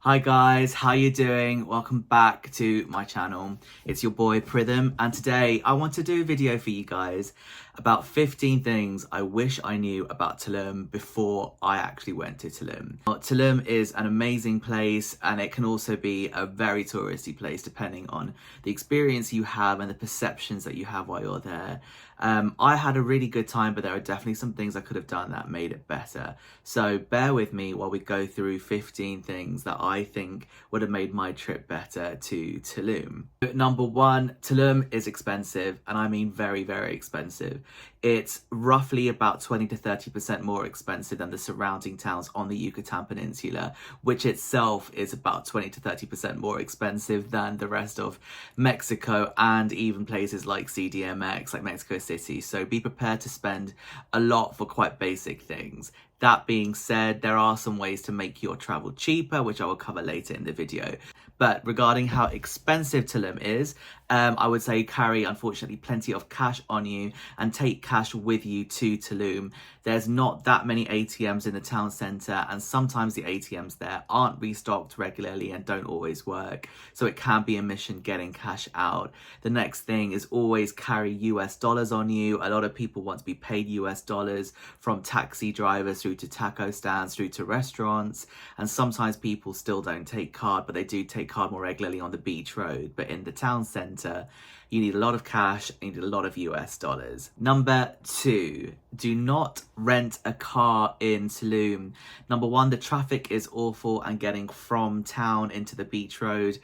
Hi guys, how you doing? Welcome back to my channel. It's your boy Pritham, and today I want to do a video for you guys about 15 things I wish I knew about Tulum before I actually went to Tulum. Well, Tulum is an amazing place, and it can also be a very touristy place depending on the experience you have and the perceptions that you have while you're there. I had a really good time, but there are definitely some things I could have done that made it better. So bear with me while we go through 15 things that I think would have made my trip better to Tulum. Number one, Tulum is expensive, and I mean very, very expensive. It's roughly about 20 to 30% more expensive than the surrounding towns on the Yucatan Peninsula, which itself is about 20 to 30% more expensive than the rest of Mexico and even places like CDMX, like Mexico City. So be prepared to spend a lot for quite basic things. That being said, there are some ways to make your travel cheaper, which I will cover later in the video. But regarding how expensive Tulum is, I would say carry, unfortunately, plenty of cash on you and take cash with you to Tulum. There's not that many ATMs in the town centre, and sometimes the ATMs there aren't restocked regularly and don't always work. So it can be a mission getting cash out. The next thing is always carry US dollars on you. A lot of people want to be paid US dollars, from taxi drivers through to taco stands, through to restaurants. And sometimes people still don't take card, but they do take card more regularly on the beach road. But in the town centre, you need a lot of cash, you need a lot of US dollars. Number two, do not rent a car in Tulum. Number one, the traffic is awful, and getting from town into the beach road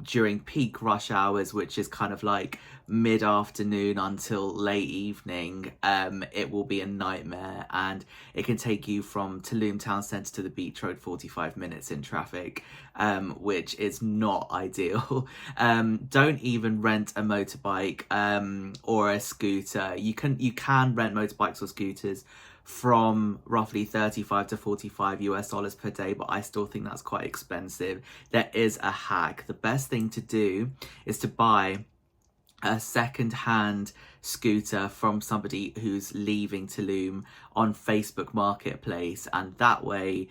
during peak rush hours, which is kind of like mid-afternoon until late evening, it will be a nightmare, and it can take you from Tulum town centre to the beach road 45 minutes in traffic, which is not ideal. Don't even rent a motorbike or a scooter. You can rent motorbikes or scooters from roughly 35 to 45 US dollars per day, but I still think that's quite expensive. There is a hack. The best thing to do is to buy a second-hand scooter from somebody who's leaving Tulum on Facebook Marketplace, and that way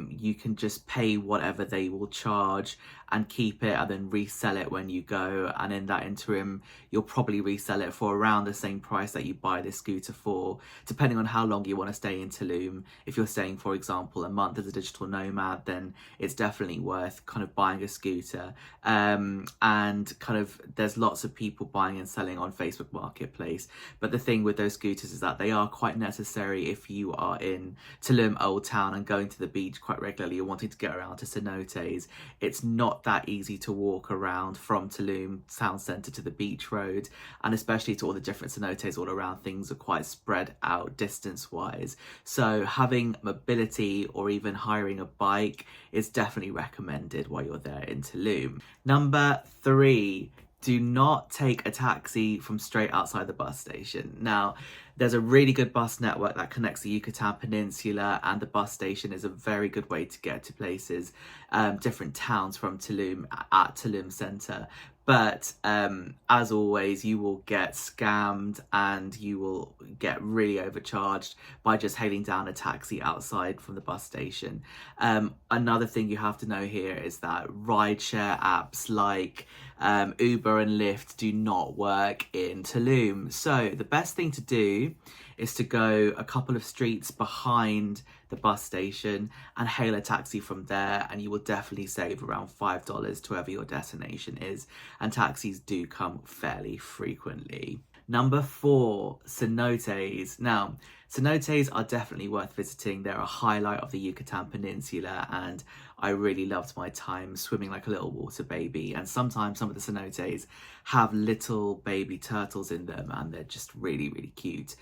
you can just pay whatever they will charge and keep it, and then resell it when you go. And in that interim, you'll probably resell it for around the same price that you buy this scooter for, depending on how long you want to stay in Tulum. If you're staying, for example, a month as a digital nomad, then it's definitely worth kind of buying a scooter. And kind of there's lots of people buying and selling on Facebook Marketplace. But the thing with those scooters is that they are quite necessary if you are in Tulum Old Town and going to the beach quite regularly or wanting to get around to cenotes. It's not that easy to walk around from Tulum town centre to the beach road, and especially to all the different cenotes all around, things are quite spread out distance wise. So having mobility or even hiring a bike is definitely recommended while you're there in Tulum. Number three, do not take a taxi from straight outside the bus station. Now, there's a really good bus network that connects the Yucatan Peninsula, and the bus station is a very good way to get to places, different towns from Tulum at Tulum Centre. But as always, you will get scammed and you will get really overcharged by just hailing down a taxi outside from the bus station. Another thing you have to know here is that rideshare apps like Uber and Lyft do not work in Tulum. So the best thing to do is to go a couple of streets behind the bus station and hail a taxi from there, and you will definitely save around $5 to wherever your destination is, and taxis do come fairly frequently. Number four, cenotes. Now, cenotes are definitely worth visiting. They're a highlight of the Yucatan Peninsula, and I really loved my time swimming like a little water baby. And sometimes some of the cenotes have little baby turtles in them, and they're just really, really cute.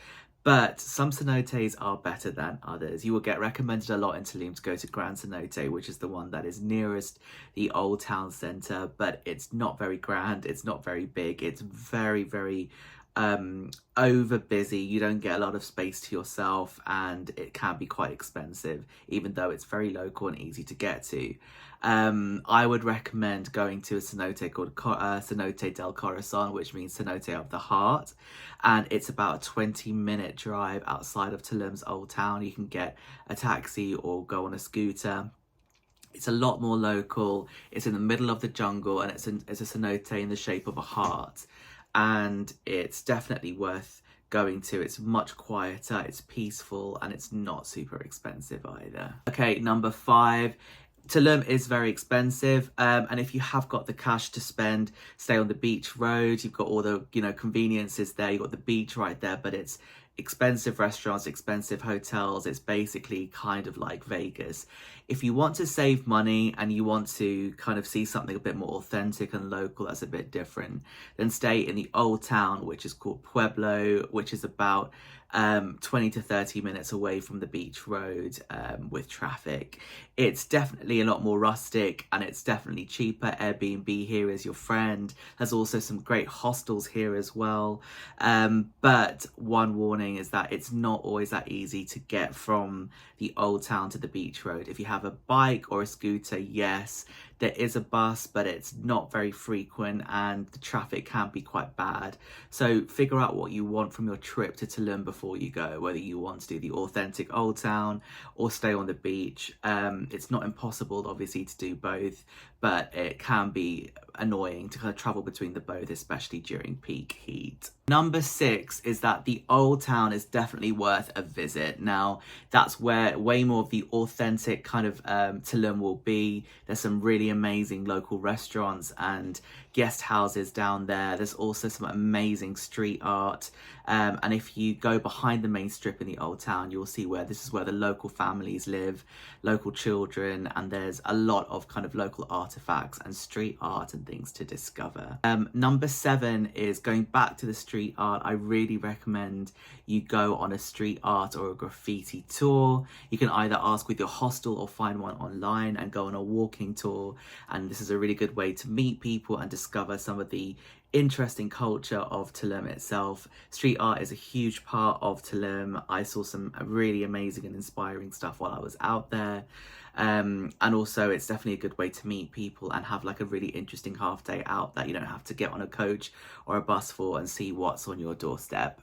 But some cenotes are better than others. You will get recommended a lot in Tulum to go to Grand Cenote, which is the one that is nearest the old town centre, but it's not very grand, it's not very big, it's very, very over busy. You don't get a lot of space to yourself, and it can be quite expensive, even though it's very local and easy to get to. I would recommend going to a cenote called Cenote del Corazon, which means cenote of the heart, and it's about a 20-minute drive outside of Tulum's old town. You can get a taxi or go on a scooter. It's a lot more local. It's in the middle of the jungle, and it's a cenote in the shape of a heart, and it's definitely worth going to. It's much quieter, it's peaceful, and it's not super expensive either. Okay, number 5. Tulum is very expensive, and if you have got the cash to spend, stay on the beach road. You've got all the conveniences there. You've got the beach right there, but it's expensive restaurants, expensive hotels. It's basically kind of like Vegas. If you want to save money and you want to kind of see something a bit more authentic and local, that's a bit different, then stay in the old town, which is called Pueblo, which is about 20 to 30 minutes away from the beach road, with traffic. It's definitely a lot more rustic, and it's definitely cheaper. Airbnb here is your friend. There's also some great hostels here as well. But one warning is that it's not always that easy to get from the old town to the beach road. If you have a bike or a scooter, yes, there is a bus, but it's not very frequent and the traffic can be quite bad. So figure out what you want from your trip to Tulum before you go, whether you want to do the authentic old town or stay on the beach. It's not impossible, obviously, to do both, but it can be annoying to kind of travel between the both, especially during peak heat. Number 6 is that the old town is definitely worth a visit. Now, that's where way more of the authentic kind of Tulum will be. There's some really amazing local restaurants and guest houses down there. There's also some amazing street art. And if you go behind the main strip in the old town, you'll see this is where the local families live, local children, and there's a lot of kind of local artifacts and street art and things to discover. Number 7 is going back to the street art. I really recommend you go on a street art or a graffiti tour. You can either ask with your hostel or find one online and go on a walking tour. And this is a really good way to meet people and discover some of the interesting culture of Tulum itself. Street art is a huge part of Tulum. I saw some really amazing and inspiring stuff while I was out there. And also it's definitely a good way to meet people and have like a really interesting half day out that you don't have to get on a coach or a bus for and see what's on your doorstep.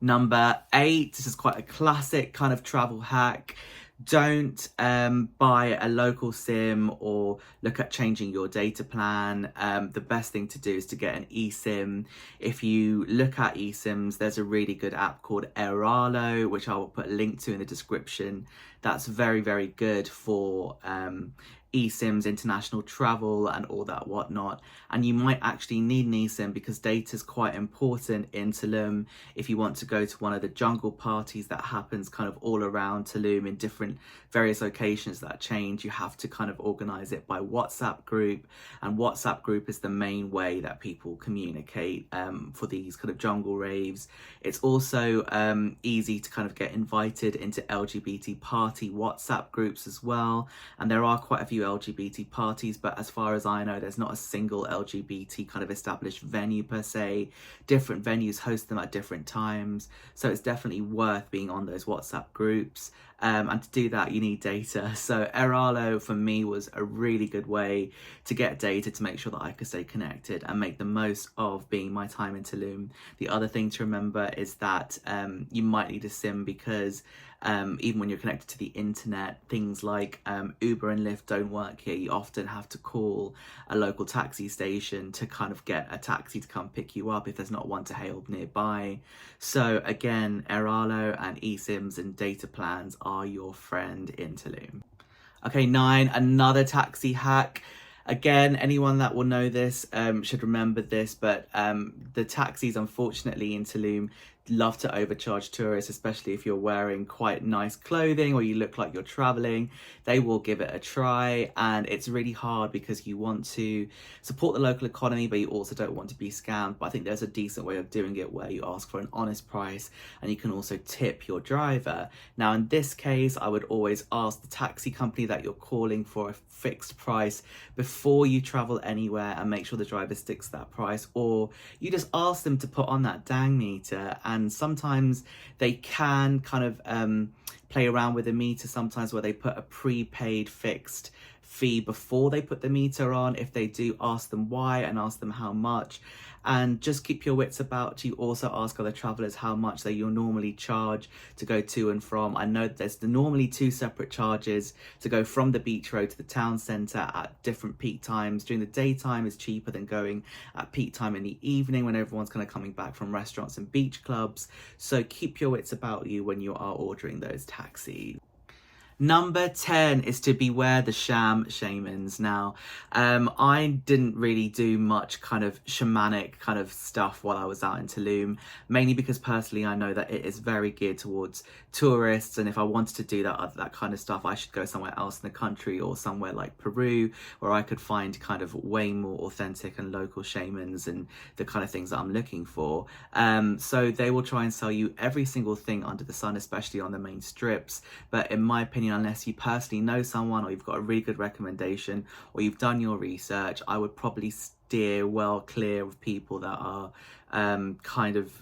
Number 8, this is quite a classic kind of travel hack. Don't buy a local SIM or look at changing your data plan. The best thing to do is to get an eSIM. If you look at eSIMs, there's a really good app called Airalo, which I will put a link to in the description. That's very, very good for eSIMs, international travel and all that whatnot. And you might actually need an eSIM because data is quite important in Tulum. If you want to go to one of the jungle parties that happens kind of all around Tulum in different various locations that change, you have to kind of organize it by WhatsApp group, and WhatsApp group is the main way that people communicate for these kind of jungle raves. It's also easy to kind of get invited into LGBT party WhatsApp groups as well, and there are quite a few LGBT parties, but as far as I know, there's not a single LGBT kind of established venue per se. Different venues host them at different times, so it's definitely worth being on those WhatsApp groups. And to do that, you need data. So Airalo for me was a really good way to get data to make sure that I could stay connected and make the most of being my time in Tulum. The other thing to remember is that you might need a SIM because even when you're connected to the internet, things like Uber and Lyft don't work here. You often have to call a local taxi station to kind of get a taxi to come pick you up if there's not one to hail nearby. So again, Airalo and eSIMs and data plans are your friend in Tulum. Okay, 9, another taxi hack. Again, anyone that will know this should remember this, but the taxis, unfortunately, in Tulum love to overcharge tourists, especially if you're wearing quite nice clothing or you look like you're traveling. They will give it a try, and it's really hard because you want to support the local economy, but you also don't want to be scammed. But I think there's a decent way of doing it where you ask for an honest price and you can also tip your driver. Now, in this case, I would always ask the taxi company that you're calling for a fixed price before you travel anywhere and make sure the driver sticks to that price, or you just ask them to put on that dang meter. And sometimes they can kind of play around with the meter sometimes, where they put a prepaid fixed fee before they put the meter on. If they do, ask them why and ask them how much. And just keep your wits about you. Also ask other travelers how much you'll normally charge to go to and from. I know there's normally 2 separate charges to go from the beach road to the town centre at different peak times. During the daytime is cheaper than going at peak time in the evening when everyone's kind of coming back from restaurants and beach clubs. So keep your wits about you when you are ordering those taxis. Number 10 is to beware the sham shamans. Now, I didn't really do much kind of shamanic kind of stuff while I was out in Tulum, mainly because personally I know that it is very geared towards tourists, and if I wanted to do that kind of stuff, I should go somewhere else in the country or somewhere like Peru, where I could find kind of way more authentic and local shamans and the kind of things that I'm looking for. So they will try and sell you every single thing under the sun, especially on the main strips. But in my opinion, unless you personally know someone or you've got a really good recommendation or you've done your research, I would probably steer well clear of people that are kind of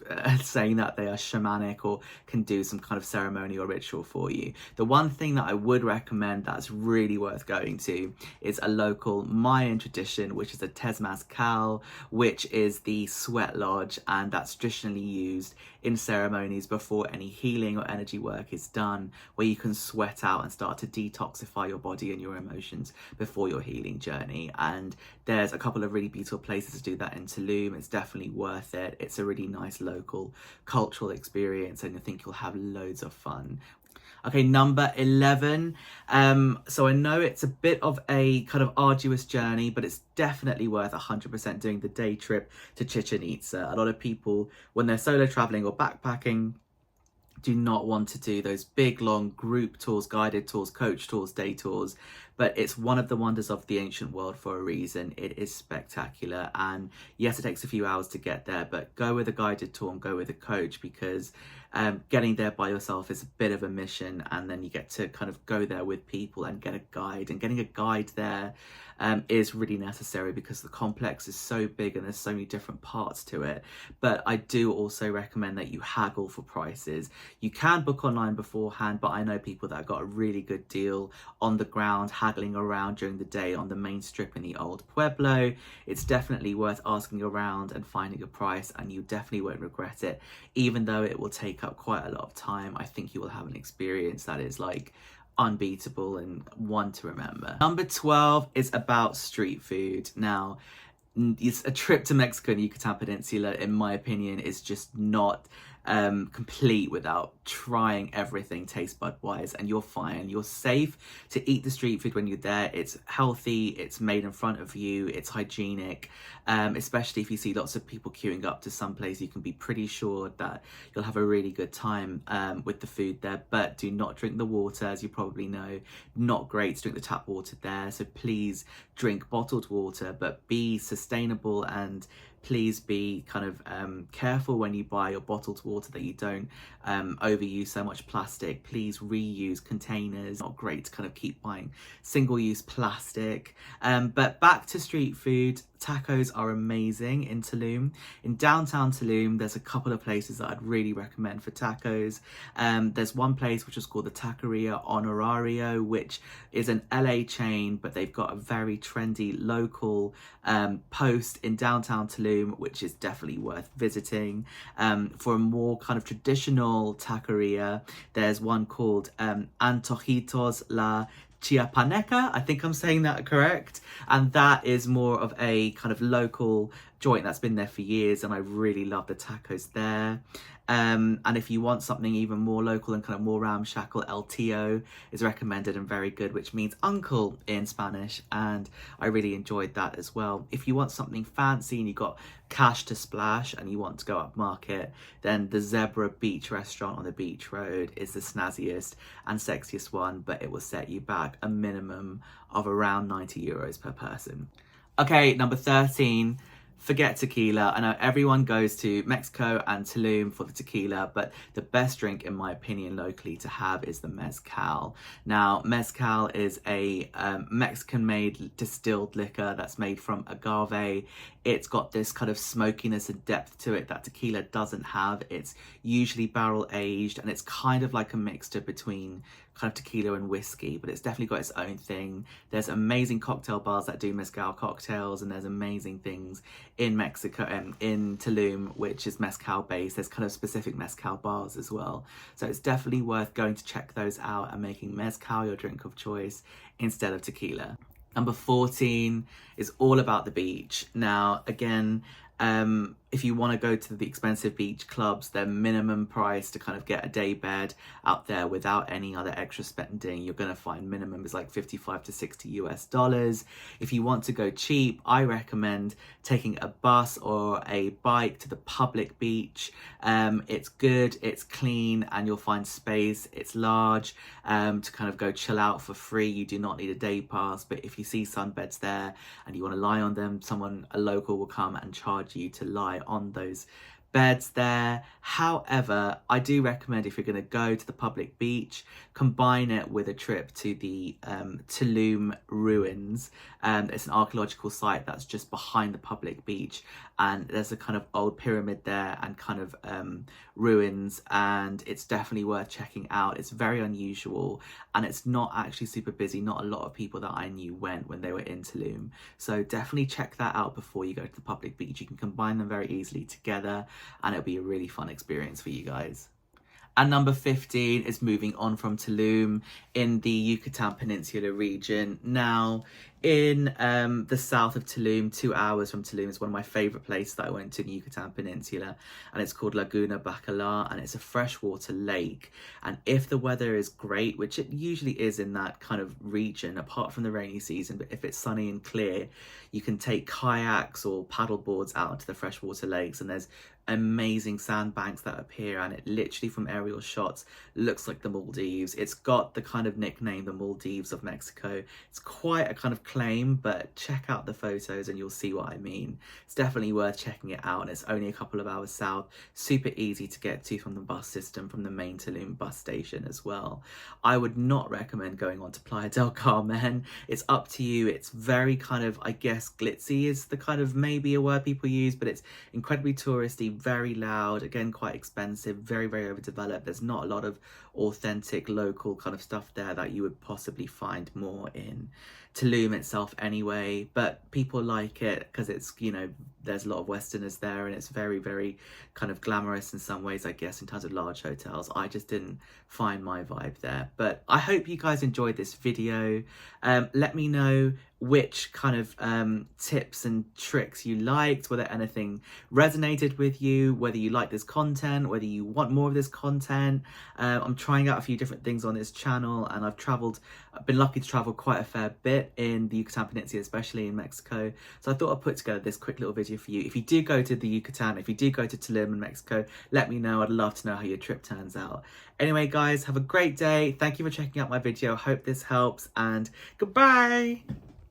saying that they are shamanic or can do some kind of ceremony or ritual for you. The one thing that I would recommend that's really worth going to is a local Mayan tradition, which is a Tezmazcal, which is the sweat lodge, and that's traditionally used in ceremonies before any healing or energy work is done, where you can sweat out and start to detoxify your body and your emotions before your healing journey. And there's a couple of really beautiful places to do that in Tulum. It's definitely worth it. It's a really nice local cultural experience, and I think you'll have loads of fun. Okay, number 11. So I know it's a bit of a kind of arduous journey, but it's definitely worth 100% doing the day trip to Chichen Itza. A lot of people, when they're solo traveling or backpacking, do not want to do those big long group tours, guided tours, coach tours, day tours, but it's one of the wonders of the ancient world for a reason. It is spectacular, and yes, it takes a few hours to get there, but go with a guided tour and go with a coach, because getting there by yourself is a bit of a mission, and then you get to kind of go there with people and get a guide, and getting a guide there is really necessary because the complex is so big and there's so many different parts to it. But I do also recommend that you haggle for prices. You can book online beforehand, but I know people that got a really good deal on the ground, haggling around during the day on the main strip in the old Pueblo. It's definitely worth asking around and finding a price, and you definitely won't regret it. Even though it will take up quite a lot of time, I think you will have an experience that is like unbeatable and one to remember. Number 12 is about street food. Now, it's a trip to Mexico and Yucatan Peninsula, in my opinion, is just not complete without trying everything taste bud wise, and you're fine. You're safe to eat the street food when you're there. It's healthy, it's made in front of you, it's hygienic, especially if you see lots of people queuing up to some place. You can be pretty sure that you'll have a really good time with the food there. But do not drink the water, as you probably know. Not great to drink the tap water there, so please drink bottled water, but be sustainable, and please be kind of careful when you buy your bottled water that you don't overuse so much plastic. Please reuse containers. Not great to kind of keep buying single-use plastic. But back to street food. Tacos are amazing in Tulum. In downtown Tulum, there's a couple of places that I'd really recommend for tacos. There's one place which is called the Taqueria Honorario, which is an LA chain, but they've got a very trendy local post in downtown Tulum, which is definitely worth visiting. For a more kind of traditional taqueria, there's one called Antojitos La Chiapaneca, I think I'm saying that correct, and that is more of a kind of local joint that's been there for years, and I really love the tacos there. And if you want something even more local and kind of more ramshackle, El Tío is recommended and very good, which means uncle in Spanish, and I really enjoyed that as well. If you want something fancy and you got cash to splash and you want to go up market, then the Zebra Beach restaurant on the beach road is the snazziest and sexiest one, but it will set you back a minimum of around 90 euros per person. Okay, number 13. Forget tequila. I know everyone goes to Mexico and Tulum for the tequila, but the best drink, in my opinion, locally to have is the mezcal. Now, mezcal is a Mexican-made distilled liquor that's made from agave. It's got this kind of smokiness and depth to it that tequila doesn't have. It's usually barrel aged, and it's kind of like a mixture between kind of tequila and whiskey, but it's definitely got its own thing. There's amazing cocktail bars that do mezcal cocktails, and there's amazing things in Mexico and in Tulum, which is mezcal based. There's kind of specific mezcal bars as well. So it's definitely worth going to check those out and making mezcal your drink of choice instead of tequila. Number 14 is all about the beach. Now, again, if you want to go to the expensive beach clubs, their minimum price to kind of get a day bed out there without any other extra spending, you're going to find minimum is like 55 to 60 US dollars. If you want to go cheap, I recommend taking a bus or a bike to the public beach. It's good, it's clean, and you'll find space. It's large to kind of go chill out for free. You do not need a day pass, but if you see sunbeds there and you want to lie on them, a local will come and charge you to lie on those beds there. However, I do recommend, if you're going to go to the public beach, combine it with a trip to the Tulum ruins. It's an archaeological site that's just behind the public beach, and there's a kind of old pyramid there and kind of ruins, and it's definitely worth checking out. It's very unusual, and it's not actually super busy. Not a lot of people that I knew went when they were in Tulum, so definitely check that out before you go to the public beach. You can combine them very easily together, and it'll be a really fun experience for you guys. And number 15 is moving on from Tulum in the Yucatan Peninsula region. Now, in the south of Tulum, 2 hours from Tulum, is one of my favourite places that I went to in the Yucatan Peninsula, and it's called Laguna Bacalar, and it's a freshwater lake. And if the weather is great, which it usually is in that kind of region, apart from the rainy season, but if it's sunny and clear, you can take kayaks or paddle boards out into the freshwater lakes, and there's amazing sandbanks that appear, and it literally, from aerial shots, looks like the Maldives. It's got the kind of nickname the Maldives of Mexico. It's quite a kind of claim, but check out the photos and you'll see what I mean. It's definitely worth checking it out, and it's only a couple of hours south, super easy to get to from the bus system, from the main Tulum bus station as well. I would not recommend going on to Playa del Carmen. It's up to you. It's very kind of, I guess, glitzy is the kind of maybe a word people use, but it's incredibly touristy, very loud, again quite expensive, very, very overdeveloped. There's not a lot of authentic local kind of stuff there that you would possibly find more in Tulum itself anyway, but people like it because it's, you know, there's a lot of Westerners there, and it's very, very kind of glamorous in some ways, I guess, in terms of large hotels. I just didn't find my vibe there, but I hope you guys enjoyed this video. Let me know which kind of tips and tricks you liked, whether anything resonated with you, whether you like this content, whether you want more of this content. I'm trying out a few different things on this channel, and I've been lucky to travel quite a fair bit in the Yucatan Peninsula, especially in Mexico. So I thought I'd put together this quick little video for you. If you do go to the Yucatan, if you do go to Tulum in Mexico, let me know. I'd love to know how your trip turns out. Anyway, guys, have a great day. Thank you for checking out my video. Hope this helps, and goodbye.